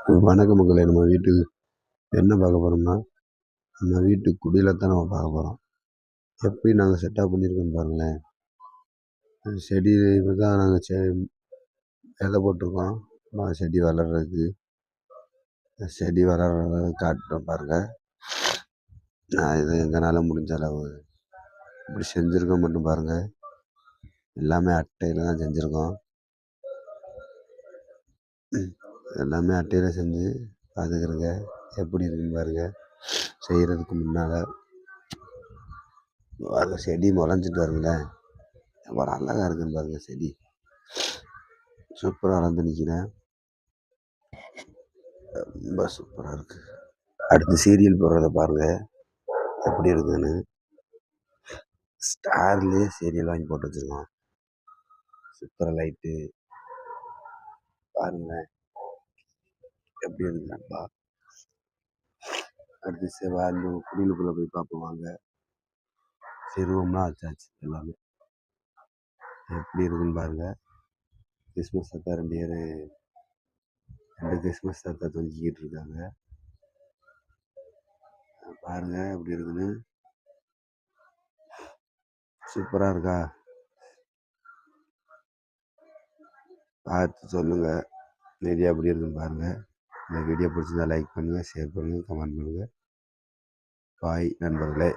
வணக்க மக்களே. நம்ம வீட்டுக்கு என்ன பார்க்க போகிறோம்னா, நம்ம வீட்டு குடியில தான் நம்ம பார்க்க போகிறோம். எப்படி நாங்கள் செட்டப் பண்ணியிருக்கோன்னு பாருங்களேன். செடி இப்போ தான் நாங்கள் விதை போட்டிருக்கோம். செடி வளர்கிறதுக்கு செடி வளர்கிறத காட்டுறோம் பாருங்கள். நான் இதை எங்களால் முடிஞ்ச அளவு இப்படி செஞ்சுருக்கோம் மட்டும் பாருங்கள். எல்லாமே அட்டையில் தான் செஞ்சுருக்கோம். எல்லாமே அட்டையில் செஞ்சு பார்த்துக்கிறங்க எப்படி இருக்குன்னு பாருங்கள். செய்கிறதுக்கு முன்னால் பாருங்க, செடி முளைஞ்சிட்டு வருங்களேன். எவ்வளோ அழகாக இருக்குன்னு பாருங்கள். செடி சூப்பராக வளர்ந்து நிற்கிறேன். ரொம்ப சூப்பராக இருக்குது. அடுத்து சீரியல் போடுறத பாருங்கள் எப்படி இருக்குதுன்னு. ஸ்டார்லேயே சீரியல் வாங்கி போட்டு வச்சுருக்கோம். சூப்பராக லைட்டு பாருங்களேன் எப்படி இருக்குதுப்பா. அடுத்து செவ்வாய் குடிலுக்குள்ளே போய் பார்ப்போம் வாங்க. சிறுவம்லாம் ஆச்சாச்சு. எல்லாமே எப்படி இருக்குன்னு பாருங்கள். கிறிஸ்மஸ் தாத்தா ரெண்டு கிறிஸ்மஸ் தாத்தா தொங்கிக்கிட்டு இருக்காங்க பாருங்கள் எப்படி இருக்குன்னு. சூப்பராக இருக்கா? பார்த்து சொல்லுங்கள். வீடியோ எப்படி இருக்குன்னு பாருங்கள். இந்த வீடியோ பிடிச்சிருந்தா லைக் பண்ணுங்கள், ஷேர் பண்ணுங்கள், கமெண்ட் பண்ணுங்கள். பாய் நண்பர்களே.